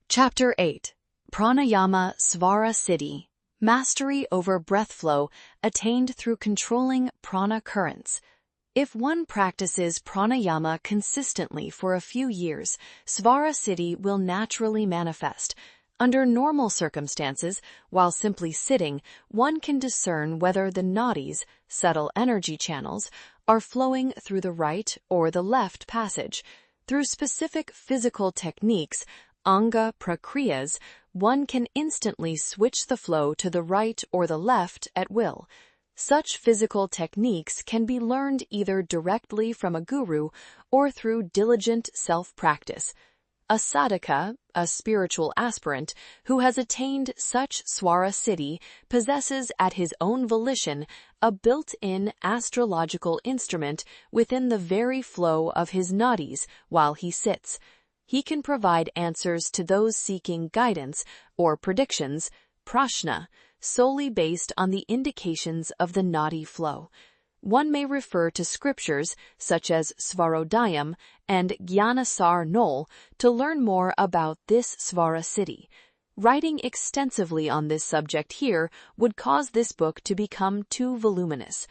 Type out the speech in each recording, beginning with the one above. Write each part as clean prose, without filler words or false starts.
Chapter 8. Pranayama Svara Siddhi. Mastery over breath flow attained through controlling prana currents. If one practices pranayama consistently for a few years, Svara Siddhi will naturally manifest. Under normal circumstances, while simply sitting, one can discern whether the nadis, subtle energy channels, are flowing through the right or the left passage. Through specific physical techniques, Anga prakriyas, one can instantly switch the flow to the right or the left at will. Such physical techniques can be learned either directly from a guru or through diligent self-practice. A sadhaka, a spiritual aspirant, who has attained such Svara Siddhi possesses at his own volition a built-in astrological instrument within the very flow of his nadis while he sits. He can provide answers to those seeking guidance or predictions, prashna, solely based on the indications of the nadi flow. One may refer to scriptures such as Svarodayam and Jnanasar Nol to learn more about this Svara Siddhi. Writing extensively on this subject here would cause this book to become too voluminous.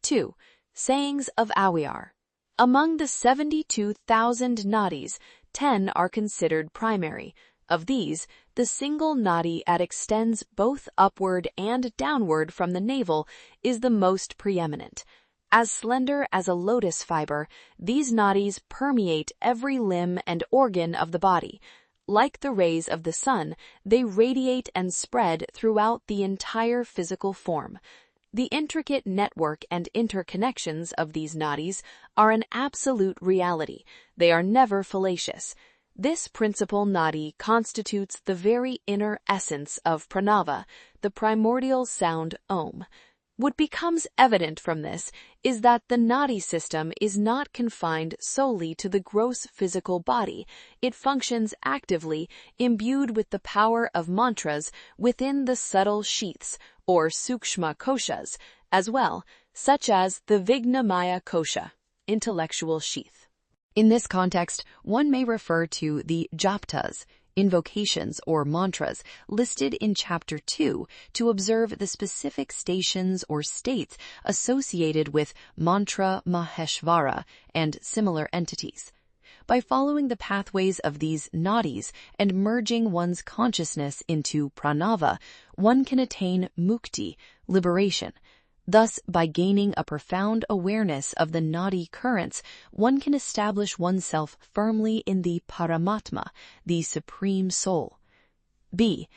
2. Sayings of Awiyar. Among the 72,000 nadis, 10 are considered primary. Of these, the single nadi that extends both upward and downward from the navel is the most preeminent. As slender as a lotus fiber, these nadis permeate every limb and organ of the body. Like the rays of the sun, they radiate and spread throughout the entire physical form. The intricate network and interconnections of these nadis are an absolute reality. They are never fallacious. This principal nadi constitutes the very inner essence of pranava, the primordial sound Om. What becomes evident from this is that the nadi system is not confined solely to the gross physical body. It functions actively, imbued with the power of mantras within the subtle sheaths, or sukshma koshas, as well, such as the Vignamaya kosha, intellectual sheath. In this context, one may refer to the japtas, invocations or mantras, listed in Chapter 2 to observe the specific stations or states associated with mantra maheshvara and similar entities. By following the pathways of these nadis and merging one's consciousness into pranava, one can attain mukti, liberation. Thus, by gaining a profound awareness of the nadi currents, one can establish oneself firmly in the Paramatma, the Supreme Soul. B.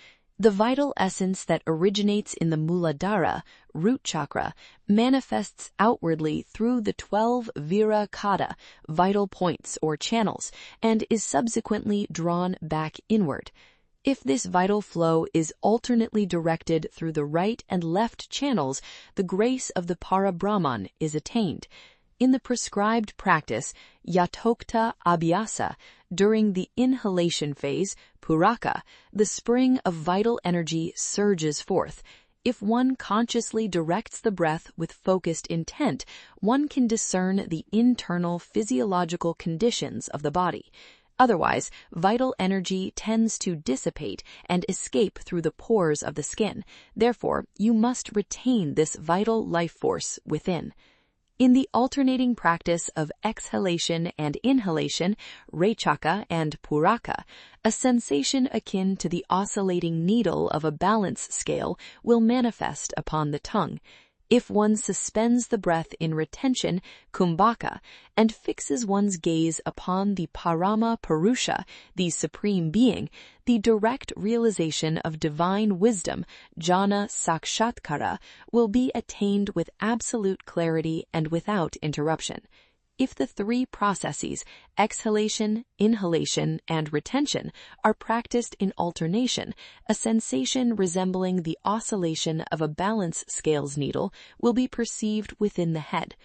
The vital essence that originates in the Muladhara, root chakra, manifests outwardly through the 12 Vira Kada, vital points or channels, and is subsequently drawn back inward. If this vital flow is alternately directed through the right and left channels, the grace of the Parabrahman is attained. In the prescribed practice, Yatokta Abhyasa, during the inhalation phase, Puraka, the spring of vital energy surges forth. If one consciously directs the breath with focused intent, one can discern the internal physiological conditions of the body. Otherwise, vital energy tends to dissipate and escape through the pores of the skin. Therefore, you must retain this vital life force within. In the alternating practice of exhalation and inhalation, Rechaka and Puraka, a sensation akin to the oscillating needle of a balance scale will manifest upon the tongue. If one suspends the breath in retention, kumbhaka, and fixes one's gaze upon the Parama Purusha, the Supreme Being, the direct realization of divine wisdom, jhana sakshatkara, will be attained with absolute clarity and without interruption. If the three processes, exhalation, inhalation, and retention, are practiced in alternation, a sensation resembling the oscillation of a balance scales needle will be perceived within the head.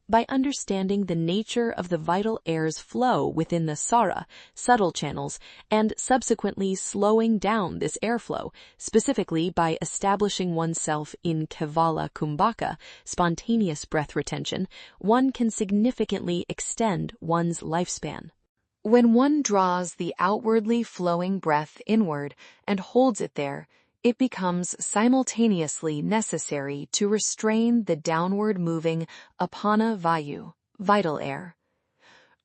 By understanding the nature of the vital air's flow within the sara, subtle channels, and subsequently slowing down this airflow, specifically by establishing oneself in Kevala Kumbhaka, spontaneous breath retention, one can significantly extend one's lifespan. When one draws the outwardly flowing breath inward and holds it there, it becomes simultaneously necessary to restrain the downward moving apana vayu, vital air.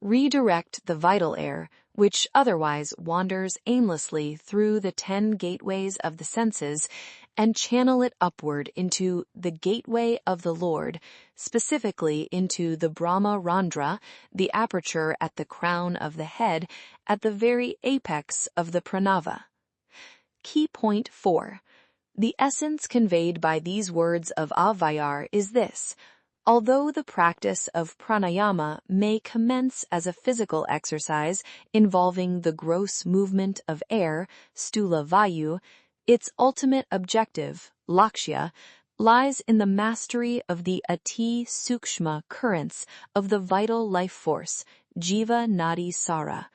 Redirect the vital air, which otherwise wanders aimlessly through the 10 gateways of the senses, and channel it upward into the gateway of the Lord, specifically into the Brahma Randra, the aperture at the crown of the head, at the very apex of the pranava. Key point 4. The essence conveyed by these words of Avayar is this. Although the practice of pranayama may commence as a physical exercise involving the gross movement of air, stula vayu, its ultimate objective, lakshya, lies in the mastery of the ati sukshma currents of the vital life force, jiva nadi sara.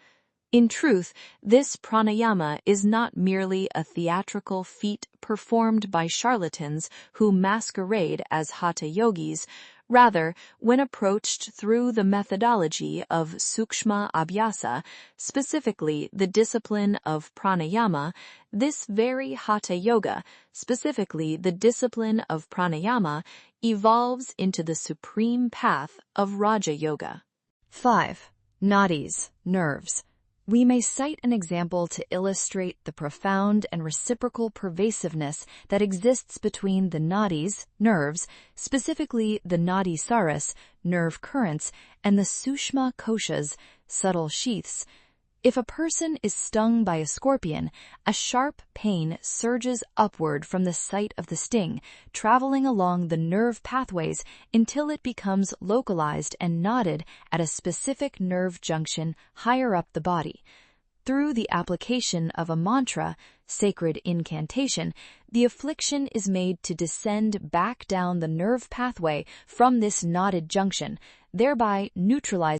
In truth, this pranayama is not merely a theatrical feat performed by charlatans who masquerade as hatha yogis. Rather, when approached through the methodology of sukshma abhyasa, specifically the discipline of pranayama, this very hatha yoga, specifically the discipline of pranayama, evolves into the supreme path of Raja Yoga. 5. Nadis, nerves. We may cite an example to illustrate the profound and reciprocal pervasiveness that exists between the nadis, nerves, specifically the nadi saras, nerve currents, and the sushma koshas, subtle sheaths. If a person is stung by a scorpion, a sharp pain surges upward from the site of the sting, traveling along the nerve pathways until it becomes localized and knotted at a specific nerve junction higher up the body. Through the application of a mantra, sacred incantation, the affliction is made to descend back down the nerve pathway from this knotted junction, thereby neutralizing